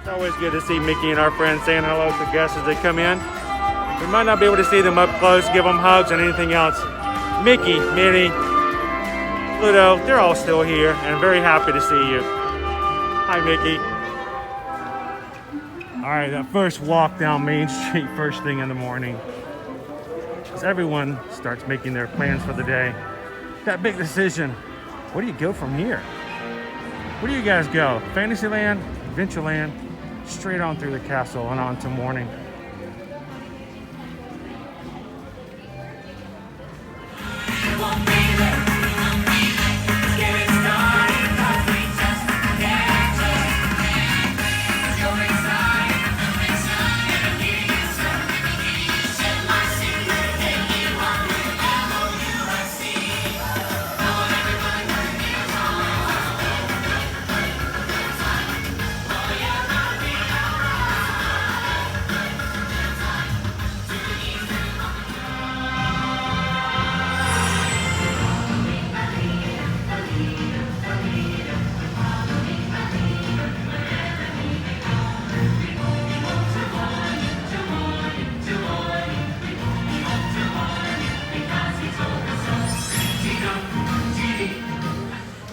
It's always good to see Mickey and our friends saying hello to guests as they come in. We might not be able to see them up close, give them hugs and anything else. Mickey, Minnie, Pluto, they're all still here and very happy to see you. Hi, Mickey. All right, that first walk down Main Street first thing in the morning. As everyone starts making their plans for the day. That big decision, where do you go from here? Where do you guys go? Fantasyland, Adventureland, straight on through the castle and on to morning.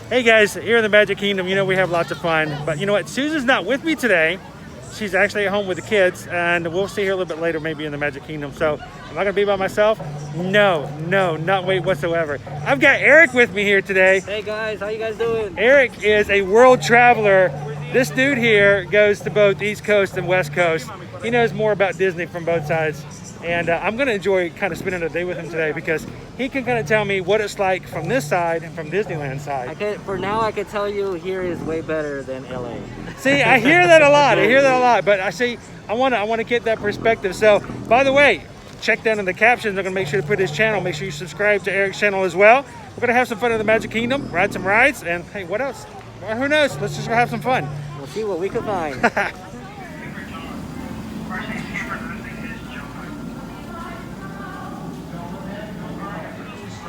Hey guys, here in the Magic Kingdom, you know we have lots of fun, but you know what? Susan's not with me today. She's actually at home with the kids, and we'll see her a little bit later, maybe in the Magic Kingdom. So, am I gonna be by myself? No, not wait whatsoever. I've got Eric with me here today. Hey guys, how you guys doing? Eric is a world traveler. This dude here goes to both East Coast and West Coast. He knows more about Disney from both sides. And I'm gonna enjoy kind of spending a day with him today because he can kind of tell me what it's like from this side and from Disneyland side. For now, I can tell you here is way better than LA. See, I hear that a lot. But I wanna get that perspective. So, by the way, check down in the captions. I'm gonna make sure to put his channel. Make sure you subscribe to Eric's channel as well. We're gonna have some fun in the Magic Kingdom, ride some rides, and hey, what else? Well, who knows? Let's just go have some fun. We'll see what we can find.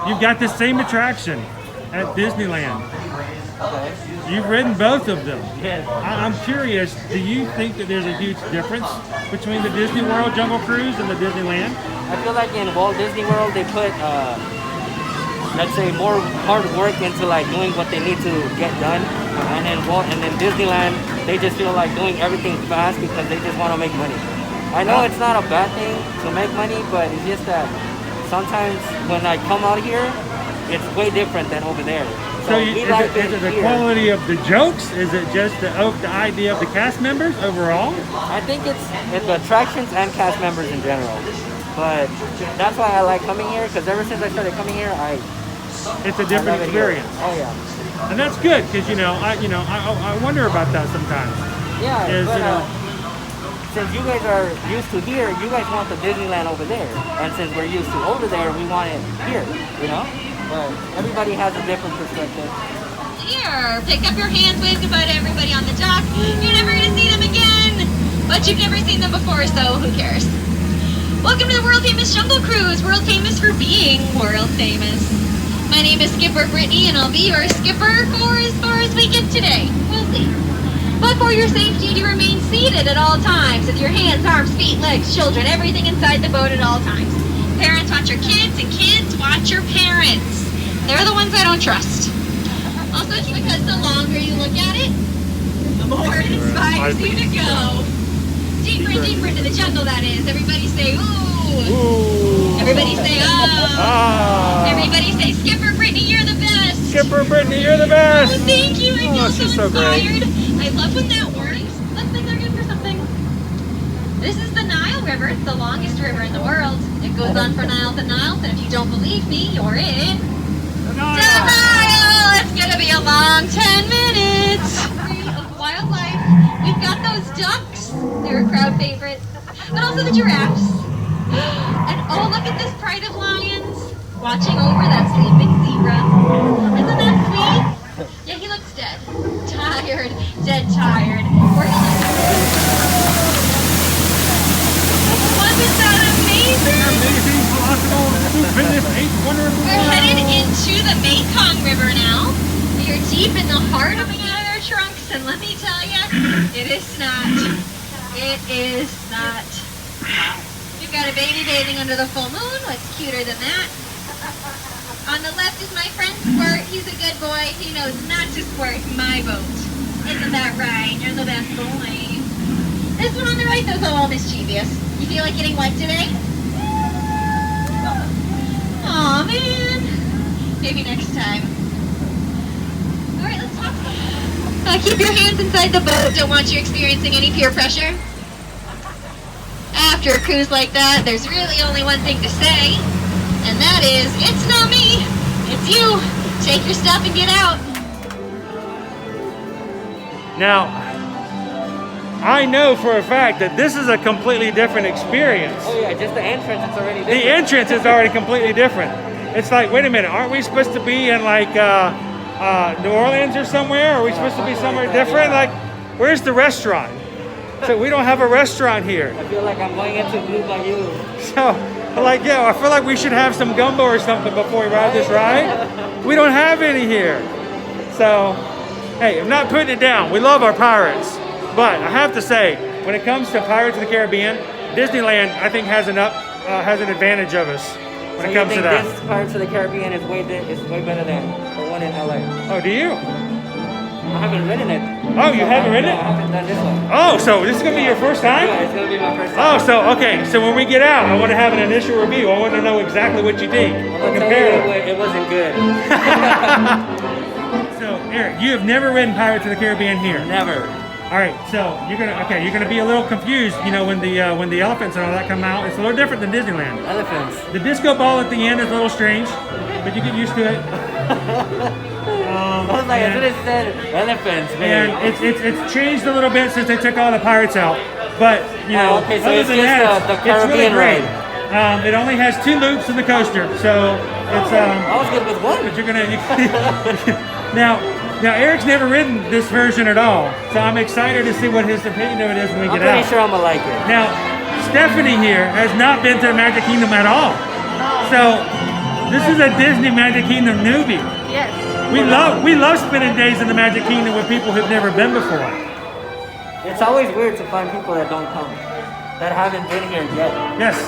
You've got the same attraction at Disneyland. Okay. You've ridden both of them. Yes. I'm curious, do you think that there's a huge difference between the Disney World Jungle Cruise and the Disneyland? I feel like in Walt Disney World, they put, let's say, more hard work into like doing what they need to get done. And then Disneyland, they just feel like doing everything fast because they just want to make money. I know it's not a bad thing to make money, but it's just that sometimes when I come out here, it's way different than over there. So is it the quality of the jokes? Is it just the idea of the cast members overall? I think it's the attractions and cast members in general. But that's why I like coming here, because ever since I started coming here, it's a different experience. Oh yeah. And that's good, because I wonder about that sometimes. Yeah. Since you guys are used to here, you guys want the Disneyland over there. And since we're used to over there, we want it here, you know? But everybody has a different perspective. Here, pick up your hands, wave goodbye to everybody on the dock. You're never gonna see them again. But you've never seen them before, so who cares? Welcome to the world famous Jungle Cruise, world famous for being world famous. My name is Skipper Brittany, and I'll be your skipper for as far as we get today. We'll see. But for your safety, you remain seated at all times with your hands, arms, feet, legs, children, everything inside the boat at all times. Parents watch your kids, and kids watch your parents. They're the ones I don't trust. Also, it's because the longer you look at it, the more it inspires you to go. Deeper and deeper into the jungle, that is. Everybody say, ooh. Ooh. Everybody say, oh. Ah. Everybody say, Skipper Brittany, you're the best. Skipper Brittany, you're the best. Oh, thank you. I feel so inspired. Great. I love when that works. Let's think they're good for something. This is the Nile River. It's the longest river in the world. It goes on for miles and miles, and if you don't believe me, you're in the Nile. It's gonna be a long 10 minutes. Free of wildlife. We've got those ducks. They're a crowd favorite. But also the giraffes. And oh, look at this pride of lions watching over that sleeping zebra. Isn't that sweet? Yeah, he looks dead. Tired. Dead tired. Wasn't that amazing? Amazing, possible, stupendous, wonderful. We're headed into the Mekong River now. We are deep in the heart of the other trunks, and let me tell you, It is not. It is not. You've got a baby bathing under the full moon. What's cuter than that? On the left is my friend Squirt. He's a good boy. He knows not to squirt my boat. Isn't that right? You're the best boy. This one on the right, though, is all mischievous. You feel like getting wet today? Aw, man. Maybe next time. All right, let's talk. Keep your hands inside the boat. Don't want you experiencing any peer pressure. After a cruise like that, there's really only one thing to say, and that is, it's not me, it's you. Take your stuff and get out. Now, I know for a fact that this is a completely different experience. Oh yeah, just the entrance is already different. The entrance is already completely different. It's like, wait a minute, aren't we supposed to be in like New Orleans or somewhere? Are we supposed to be somewhere different? Like, where's the restaurant? So we don't have a restaurant here. I feel like I'm going into Blue Bayou. So, like, yeah, I feel like we should have some gumbo or something before we ride this ride. We don't have any here. So, hey, I'm not putting it down. We love our pirates. But I have to say, when it comes to Pirates of the Caribbean, Disneyland, I think, has an advantage of us when it comes to that. This Pirates of the Caribbean is way better than the one in LA. Oh, do you? I haven't ridden it. Oh, you haven't ridden it? No, I haven't done this one. Oh, so this is going to be your first time? Yeah, it's going to be my first Oh, time. so, okay. So when we get out, I want to have an initial review. I want to know exactly what you think. I'll tell you, it wasn't good. So, Eric, you have never ridden Pirates of the Caribbean here? Never. All right, so you're gonna be a little confused, you know, when the elephants and all that come out. It's a little different than Disneyland. Elephants. The disco ball at the end is a little strange, but you get used to it. I was like, I should have said elephants, man. And it's changed a little bit since they took all the pirates out. But you know, okay, so other it's than just that, the it's really Caribbean great. ride. It only has 2 loops in the coaster, so it's I was good with one. But you're gonna now Eric's never ridden this version at all, so I'm excited to see what his opinion of it is when we get out. I'm pretty sure I'm gonna like it. Now, Stephanie here has not been to the Magic Kingdom at all, so this is a Disney Magic Kingdom newbie. Yes. We love spending days in the Magic Kingdom with people who've never been before. It's always weird to find people that don't come, that haven't been here yet. Yes.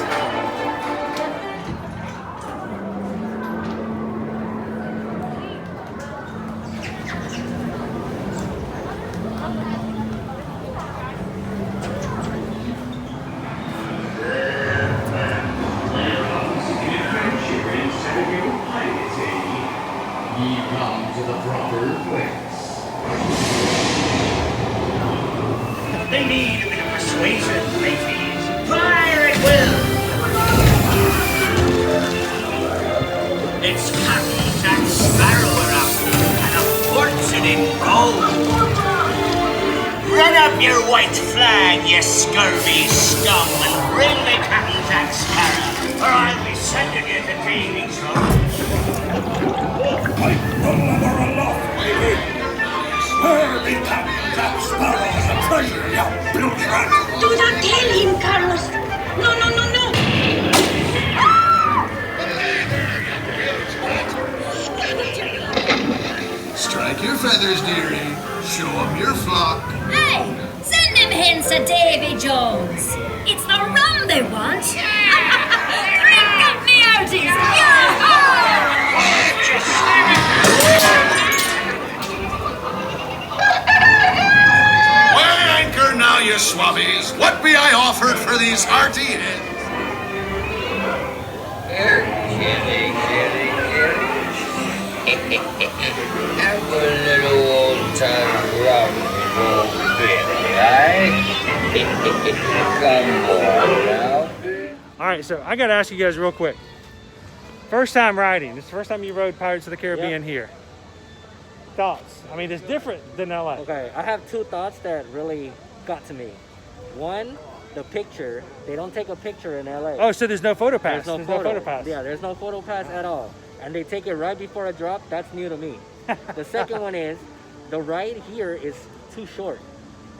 They need a bit of persuasion, ladies. Fire at will! It's Captain Jack Sparrow we're after, and a fortune in gold. Run up your white flag, you scurvy scum, and bring me Captain Jack Sparrow, or I'll be sending you to Davy Jones. Spare me, Captain Jack Sparrow's a treasure, you blood rat! Do not tell him, Carlos. No, no, no, no. Strike your feathers, dearie. Show 'em your flock. Hey, send him hence to Davy Jones. It's the rum they want. Drink up me outies. Yeah! Weigh anchor now, you swabbies. What be I offered for these hearty heads? Have a little old time rum and old Billy, right? Come on now. All right, so I got to ask you guys real quick. First time riding. This is the first time you rode Pirates of the Caribbean here. Thoughts? I mean, it's different than LA. Okay, I have 2 thoughts that really got to me. One, the picture. They don't take a picture in LA. Oh, so there's no photo pass. There's no There's photo. no photo pass. Yeah, there's no photo pass at all. And they take it right before a drop. That's new to me. The second one is, the ride here is too short.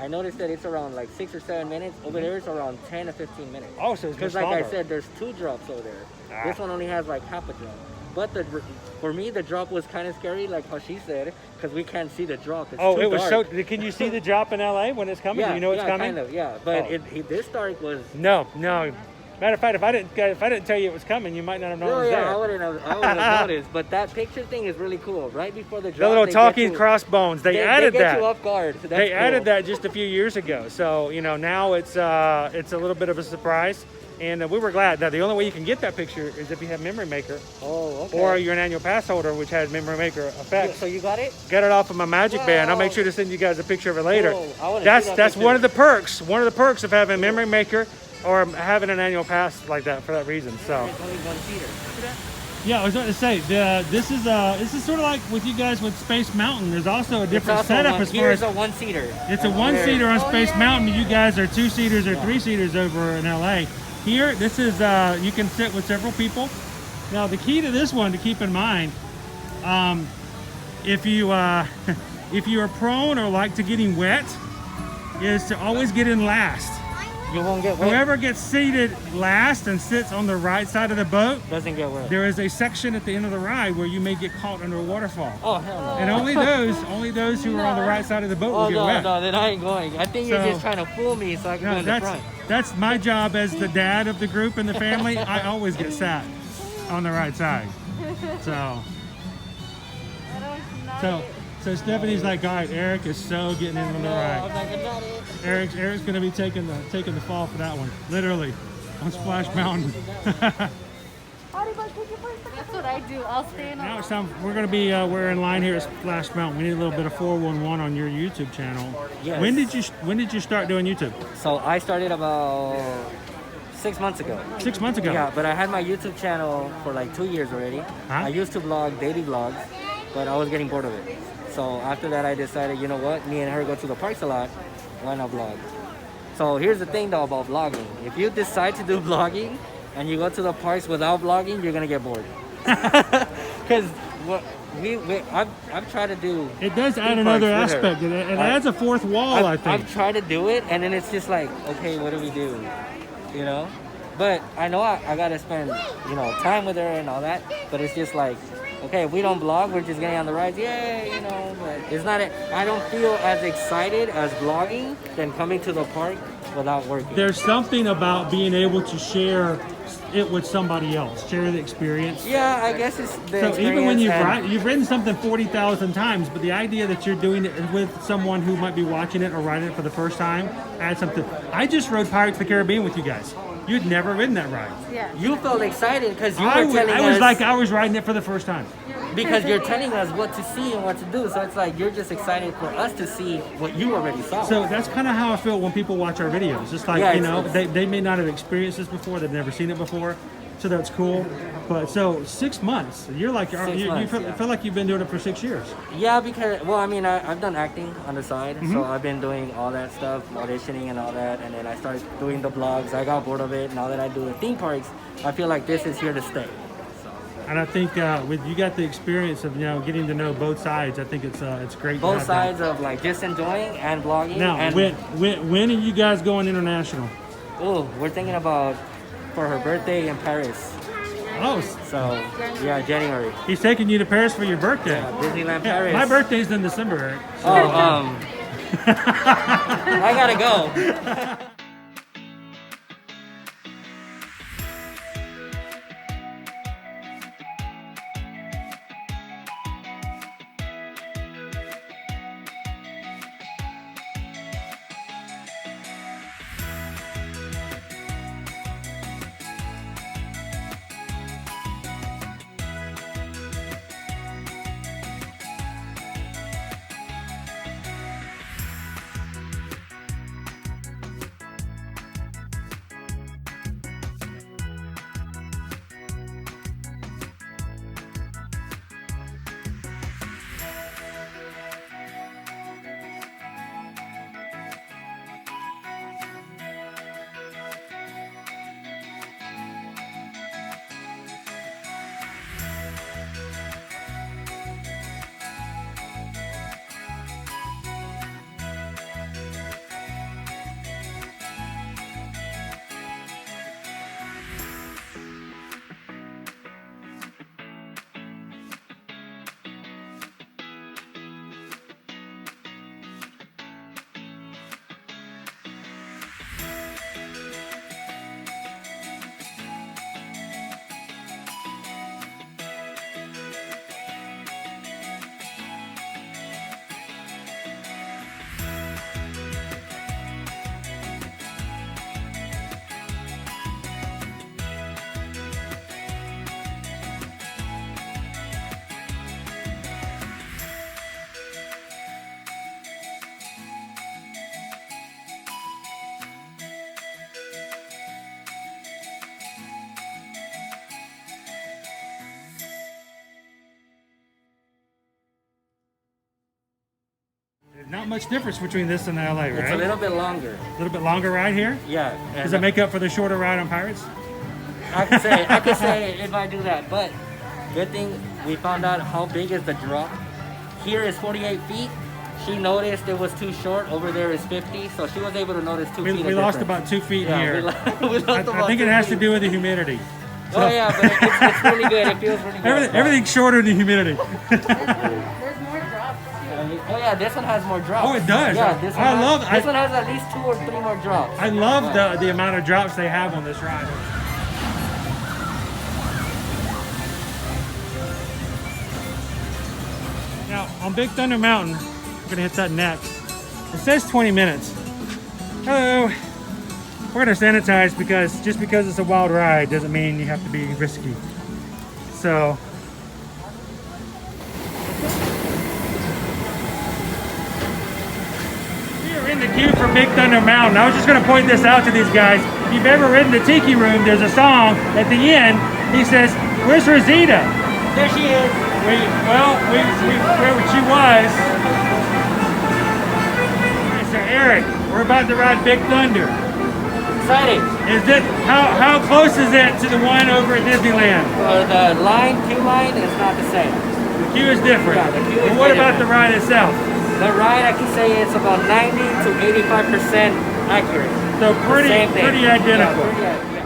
I noticed that it's around like 6 or 7 minutes. Over there it's around 10 or 15 minutes. Oh, so it's Because just like I longer. said, there's 2 drops over there. Ah. This one only has like half a drop. But for me, the drop was kind of scary, like how she said, because we can't see the drop. It's Oh, too it was dark. so. Can you see the drop in LA when it's coming? Yeah, Do you know it's coming? kind of, yeah. But Oh. this dark was. No. Matter of fact, if I didn't tell you it was coming, you might not have known it was there. I wouldn't have noticed. But that picture thing is really cool. Right before the drop, The little they talking get you- crossbones. They added they get that. you off guard. So They that's added cool. that just a few years ago. So now it's a little bit of a surprise, and we were glad. Now the only way you can get that picture is if you have Memory Maker, Oh, okay. or you're an annual pass holder, which has Memory Maker effects. So you got it? Get it off of my Magic Band. I'll Wow. make sure to send you guys a picture of it later. Whoa, I wanna see That's that that's picture. one of the perks. One of the perks of having Memory Maker or having an annual pass like that for that reason. So. It's only one seater. Yeah, I was about to say this is sort of like with you guys with Space Mountain. There's also a different It's also setup one, as far here's as a one-seater. it's a one-seater on Space Mountain. You guys are two-seaters or three-seaters over in LA. Here, this is you can sit with several people. Now, the key to this one to keep in mind, if you if you are prone or like to getting wet, is to always get in last. You won't get wet. Whoever gets seated last and sits on the right side of the boat, Doesn't get wet. there is a section at the end of the ride where you may get caught under a waterfall. Oh, hell no. And only those who are on the right side of the boat will Oh, get no, wet. no, then I ain't going. I think you're So- just trying to fool me so I can go No, in the front. that's my job as the dad of the group and the family. I always get sat on the right side. So Stephanie's like, all right, Eric is so getting in on the I right. was like, I got it. Eric's gonna be taking the fall for that one, literally, on Splash Mountain. That's what I do. I'll stay in Now it's time. We're gonna be we're in line here at Splash Mountain. We need a little bit of 411 on your YouTube channel. Yes. When did you start doing YouTube? So I started about 6 months ago. 6 months ago. Yeah, but I had my YouTube channel for like 2 years already. I used to vlog daily vlogs, but I was getting bored of it. So after that, I decided, you know what? Me and her go to the parks a lot. Why not vlog? So here's the thing though about vlogging. If you decide to do vlogging and you go to the parks without vlogging, you're gonna get bored. Because I've tried to do. It does add theme another parks with her. aspect. It adds a fourth wall, I think. I've tried to do it, and then it's just like, okay, what do we do? You know? But I know I gotta spend, time with her and all that. But it's just like, okay, if we don't vlog, we're just getting on the rides, yay, But it's not. I don't feel as excited as vlogging than coming to the park without working. There's something about being able to share it with somebody else, share the experience. Yeah, I guess it's the So even when experience you've ridden something 40,000 times, but the idea that you're doing it with someone who might be watching it or riding it for the first time adds something. I just rode Pirates of the Caribbean with you guys. You'd never ridden that ride. Yeah. You felt excited because you were I telling us. was like I was riding it for the first time. Because you're telling us what to see and what to do. So it's like you're just excited for us to see what you already saw. So that's kind of how I feel when people watch our videos. It's like, Yeah, they may not have experienced this before, they've never seen it before. So that's cool. But so 6 months, you're like, you feel like you've been doing it for 6 years. Yeah, because, I've done acting on the side. Mm-hmm. So I've been doing all that stuff, auditioning and all that. And then I started doing the vlogs. I got bored of it. Now that I do the theme parks, I feel like this is here to stay. And I think with you got the experience of getting to know both sides. I think it's great. Both to have sides of like just enjoying and vlogging. Now, and when are you guys going international? Oh, we're thinking about for her birthday in Paris. Oh, So yeah, January. he's taking you to Paris for your birthday. Disneyland Yeah, Paris. my birthday's in December, Eric. Oh, I gotta go. Not much difference between this and the LA, right? It's a little bit longer. A little bit longer ride here? Yeah. Does it make up for the shorter ride on Pirates? I could say if I do that, but good thing we found out how big is the drop. Here is 48 feet. She noticed it was too short. Over there is 50, so she was able to notice 2 feet. We lost about 2 feet here. We lost I think it has to do with the humidity. Oh yeah, but it's really good. It feels really good. Everything's shorter than the humidity. There's more drops too. Oh yeah, this one has more drops. Oh, it does. Yeah, this one has at least 2 or 3 more drops. I love the amount of drops they have on this ride. Now, on Big Thunder Mountain, we're gonna hit that next. It says 20 minutes. Hello. We're gonna sanitize because just because it's a wild ride doesn't mean you have to be risky. So. We are in the queue for Big Thunder Mountain. I was just gonna point this out to these guys. If you've ever ridden the Tiki Room, there's a song at the end. He says, "Where's Rosita?" There she is. Where she was. Hey, so Eric, we're about to ride Big Thunder. Exciting. Is it how close is it to the one over at Disneyland? The queue line is not the same. The queue is different. Yeah, the queue is But what about different. the ride itself? The ride, I can say it's about 90 to 85% accurate. So pretty Same thing. pretty identical. Yeah, pretty identical.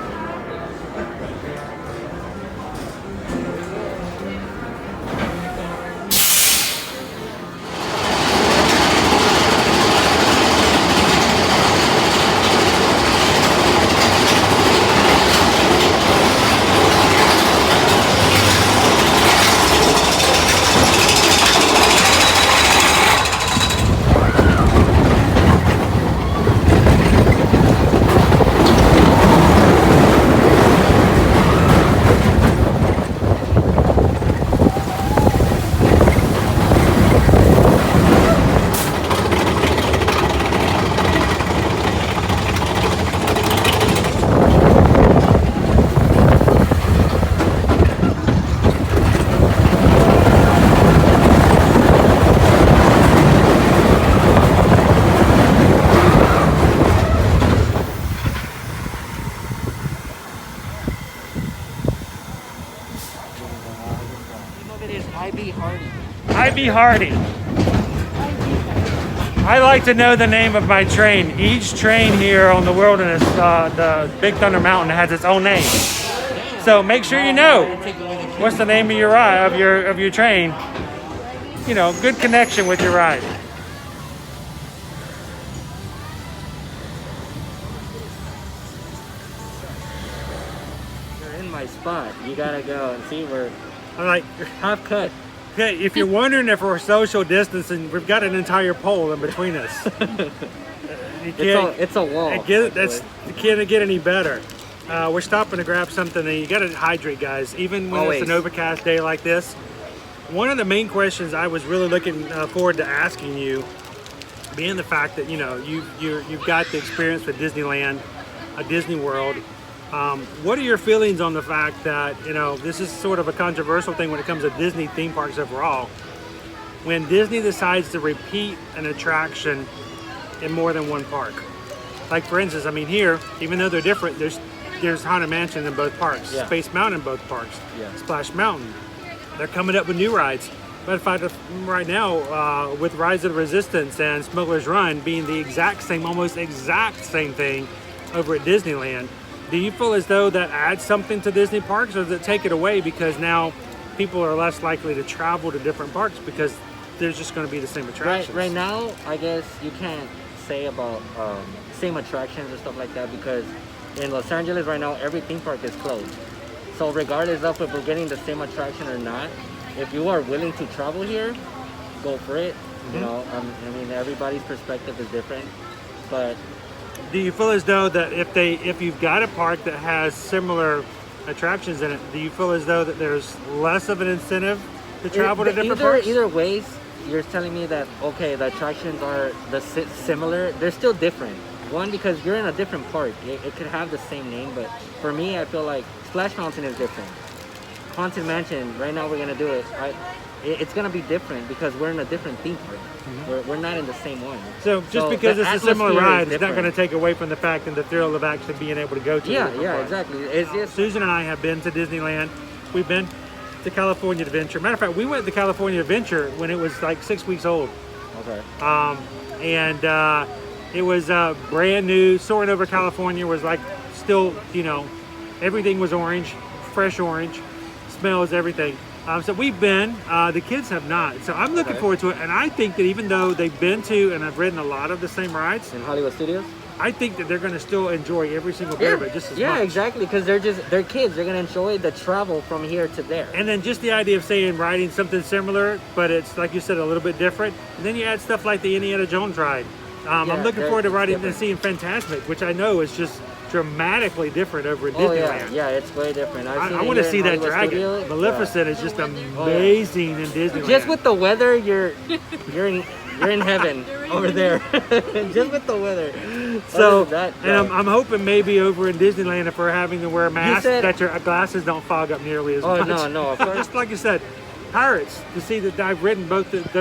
I.B. Hardy. I like to know the name of my train. Each train here on the Wilderness, the Big Thunder Mountain, has its own name. So make sure you know what's the name of your ride, of your train. You know, good connection with your ride. You're in my spot. You gotta go and see where I'm like, half cut. okay, if you're wondering if we're social distancing, we've got an entire pole in between us. It's a wall. It can't get any better. We're stopping to grab something, and you got to hydrate, guys. Even when it's an overcast day like this. One of the main questions I was really looking forward to asking you, being the fact that you've got the experience with Disneyland, Disney World. What are your feelings on the fact that this is sort of a controversial thing when it comes to Disney theme parks overall? When Disney decides to repeat an attraction in more than one park, like for instance, I mean here, even though they're different, there's Haunted Mansion in both parks, Space Mountain in both parks, Splash Mountain. They're coming up with new rides. But in fact, right now, with Rise of the Resistance and Smuggler's Run being the exact same, almost exact same thing over at Disneyland, do you feel as though that adds something to Disney parks, or does it take it away because now people are less likely to travel to different parks because there's just going to be the same attractions? Right now, I guess you can't say about same attractions and stuff like that, because in Los Angeles right now, every theme park is closed. So regardless of if we're getting the same attraction or not, if you are willing to travel here, go for it. You know, I mean, everybody's perspective is different, but do you feel as though that if you've got a park that has similar attractions in it, do you feel as though that there's less of an incentive to travel to different parks? Either ways, you're telling me that okay, the attractions are similar. They're still different. One, because you're in a different park. It could have the same name, but for me, I feel like Splash Mountain is different. Haunted Mansion, right now we're gonna do it. it's gonna be different because we're in a different theme park. We're not in the same one. So just because the it's a similar atmosphere is ride, it's not different. going to take away from the fact and the thrill of actually being able to go to. Yeah, the different yeah, park. exactly. It's just Susan and I have been to Disneyland. We've been to California Adventure. Matter of fact, we went to California Adventure when it was like 6 weeks old. okay. And it was brand new. Soaring over California was like still, you know, everything was orange, fresh orange, smells, everything. So we've been, the kids have not. So I'm looking forward to it. And I think that even though they've been to and I've ridden a lot of the same rides, In Hollywood Studios. I think that they're going to still enjoy every single bit of it just as yeah, much. exactly. Because they're kids. They're gonna enjoy the travel from here to there. And then just the idea of saying riding something similar, but it's like you said, a little bit different. And then you add stuff like the Indiana Jones ride. I'm looking forward to riding and seeing Fantasmic, which I know is just dramatically different over in Disneyland. Yeah, it's way different. I want to see that dragon. Maleficent is just amazing in Disneyland. Just with the weather, you're in heaven over there. Just with the weather. So, that, and I'm hoping maybe over in Disneyland, if we're having to wear a mask, said- that your glasses don't fog up nearly as much. no, of course. Just like you said, Pirates, to see that I've ridden both of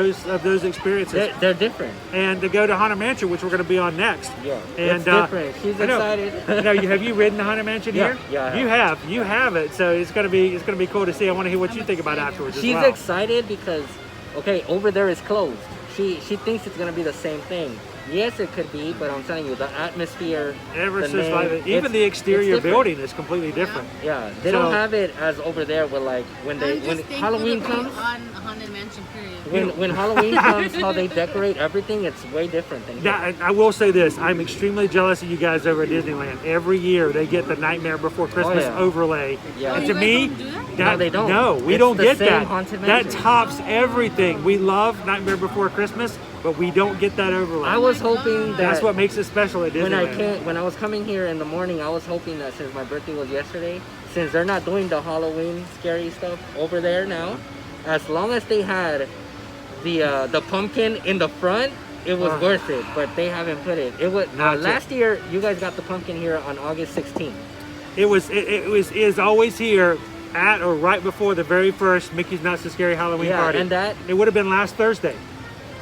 those experiences. They're different. And to go to Haunted Mansion, which we're going to be on next. Yeah, and it's different. She's I know. excited. No, have you ridden the Haunted Mansion Yeah, here? yeah, I You have it. So it's going to be cool to see. I want to hear what you think about it afterwards. She's as well. excited because, okay, over there is closed. She thinks it's gonna be the same thing. Yes, it could be, but I'm telling you, the atmosphere, Ever the since name, like even it's the exterior different. building is completely different. Yeah, they So- don't have it as over there with like when Halloween comes. On Haunted Mansion, period. When Halloween comes, how they decorate everything, it's way different than here. Yeah, I will say this: I'm extremely jealous of you guys over at Disneyland. Every year they get the Nightmare Before Christmas yeah. overlay, Yeah. and Oh, to you me, guys don't do that? that, No, they don't. No, we It's don't the get same that. Haunted That Mansion. tops everything. We love Nightmare Before Christmas, but we don't get that overlay. I was hoping that That's what makes it special at Disneyland. when I was coming here in the morning, I was hoping that since my birthday was yesterday, since they're not doing the Halloween scary stuff over there now, as long as they had the pumpkin in the front, it was worth it. But they haven't put it. It was last year. You guys got the pumpkin here on August 16th. It is always here at or right before the very first Mickey's Not So Scary Halloween Yeah, party. and that- it would have been last Thursday.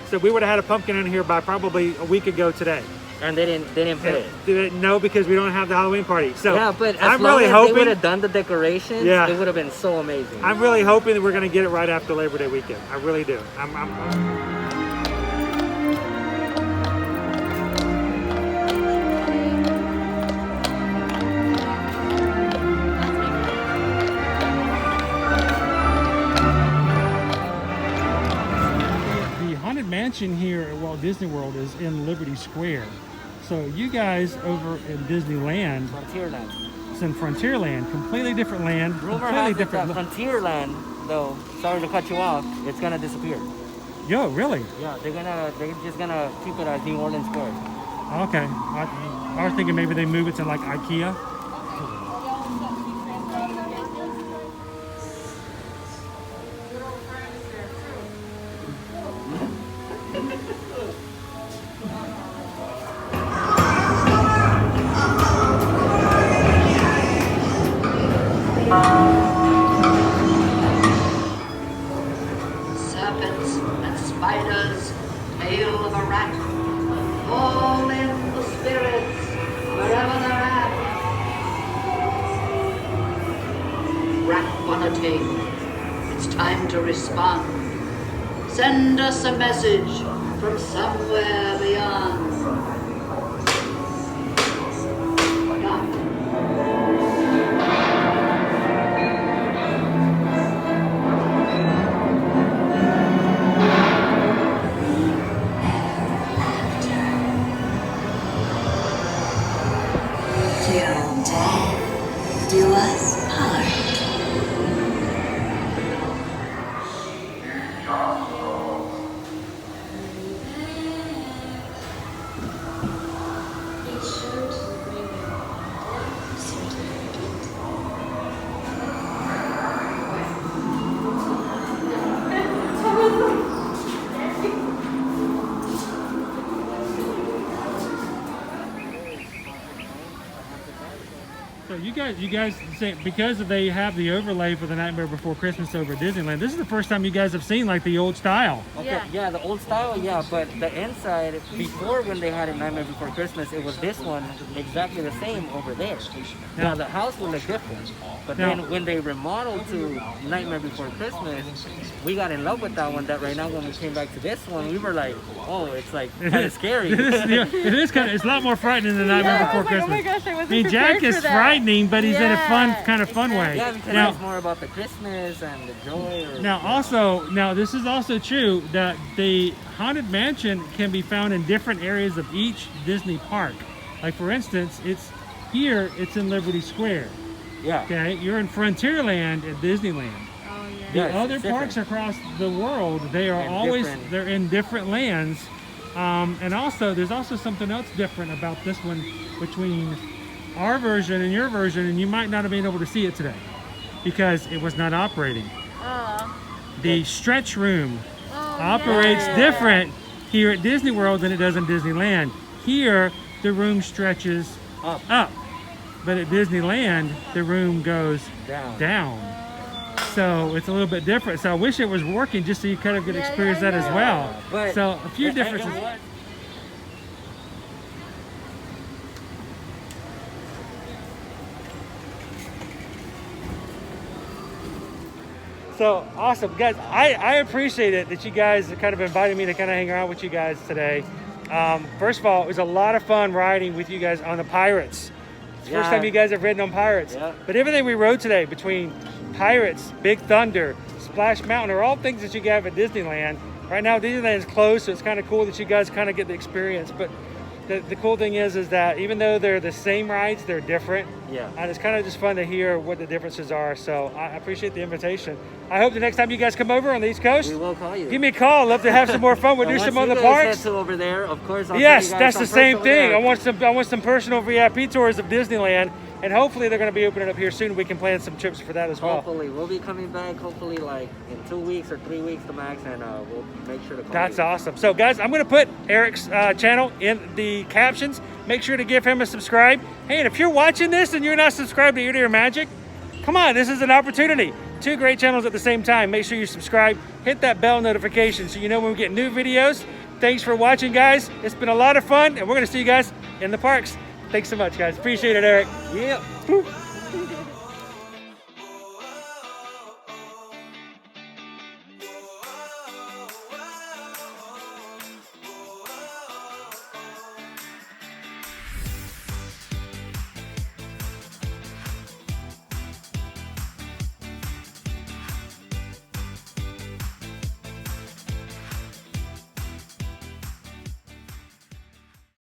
So we would have had a pumpkin in here by probably a week ago today. And they didn't put it. No, because we don't have the Halloween party. So Yeah, but as I'm long really as hoping they would have done the decorations, Yeah. it would have been so amazing. I'm really hoping that we're going to get it right after Labor Day weekend. I really do. The Haunted Mansion here at Walt Disney World is in Liberty Square. So you guys over in Disneyland, Frontierland. it's in Frontierland, completely different land, Rumor completely has it different. that Frontierland, though, sorry to cut you off, it's gonna disappear. Yo, really? Yeah, they're just gonna keep it as New Orleans Square. Okay. I was thinking maybe they move it to like IKEA. Serpents and spiders, tail of a rat, all in the spirits, wherever they're at. Rat wanna take, it's time to respond. Send us a message from somewhere beyond. Till death do us part. So you guys say because they have the overlay for the Nightmare Before Christmas over at Disneyland, this is the first time you guys have seen like the old style. Okay, yeah, the old style, yeah, but the inside, before when they had it Nightmare Before Christmas, it was this one exactly the same over there. Now the house will look different, but then when they remodeled to Nightmare Before Christmas, we got in love with that one. That right now when we came back to this one, we were like, oh, it's like kind of scary. It is kind of, it's a lot more frightening than Nightmare Before Christmas. Oh my gosh, I wasn't I mean, Jack is frightening, but he's in a kind of fun way. Yeah, because it's more about the Christmas and the joy. Now this is also true that the Haunted Mansion can be found in different areas of each Disney park. Like for instance, it's in Liberty Square. Yeah. Okay, you're in Frontierland at Disneyland. Oh yeah. The other parks across the world, they're in different lands. And also, there's also something else different about this one between our version and your version, and you might not have been able to see it today because it was not operating. The stretch room operates different here at Disney World than it does in Disneyland. Here, the room stretches up, but at Disneyland, the room goes down. So it's a little bit different. So I wish it was working just so you kind of could experience that as well. But so a few differences. So awesome, guys. I appreciate it that you guys kind of invited me to kind of hang around with you guys today. First of all, it was a lot of fun riding with you guys on the Pirates. It's the first time you guys have ridden on Pirates. But everything we rode today between Pirates, Big Thunder, Splash Mountain are all things that you have at Disneyland. Right now Disneyland is closed, so it's kind of cool that you guys kind of get the experience. But the cool thing is that even though they're the same rides, they're different. Yeah. And it's kind of just fun to hear what the differences are. So I appreciate the invitation. I hope the next time you guys come over on the East Coast, we will call you. Give me a call. I'd love to have some more fun. We'll do some other parks. Over there, of course. Yes, that's the same thing. I want some personal VIP tours of Disneyland. And hopefully they're going to be opening up here soon. We can plan some trips for that as well. Hopefully. We'll be coming back, hopefully like in 2 weeks or 3 weeks the max, and we'll make sure to call That's you. awesome. So guys, I'm going to put Erick's channel in the captions. Make sure to give him a subscribe. Hey, and if you're watching this and you're not subscribed to Ear to Ear Magic, come on, this is an opportunity. 2 great channels at the same time. Make sure you subscribe. Hit that bell notification so you know when we get new videos. Thanks for watching, guys. It's been a lot of fun, and we're going to see you guys in the parks. Thanks so much, guys. Appreciate it, Erick. Yep.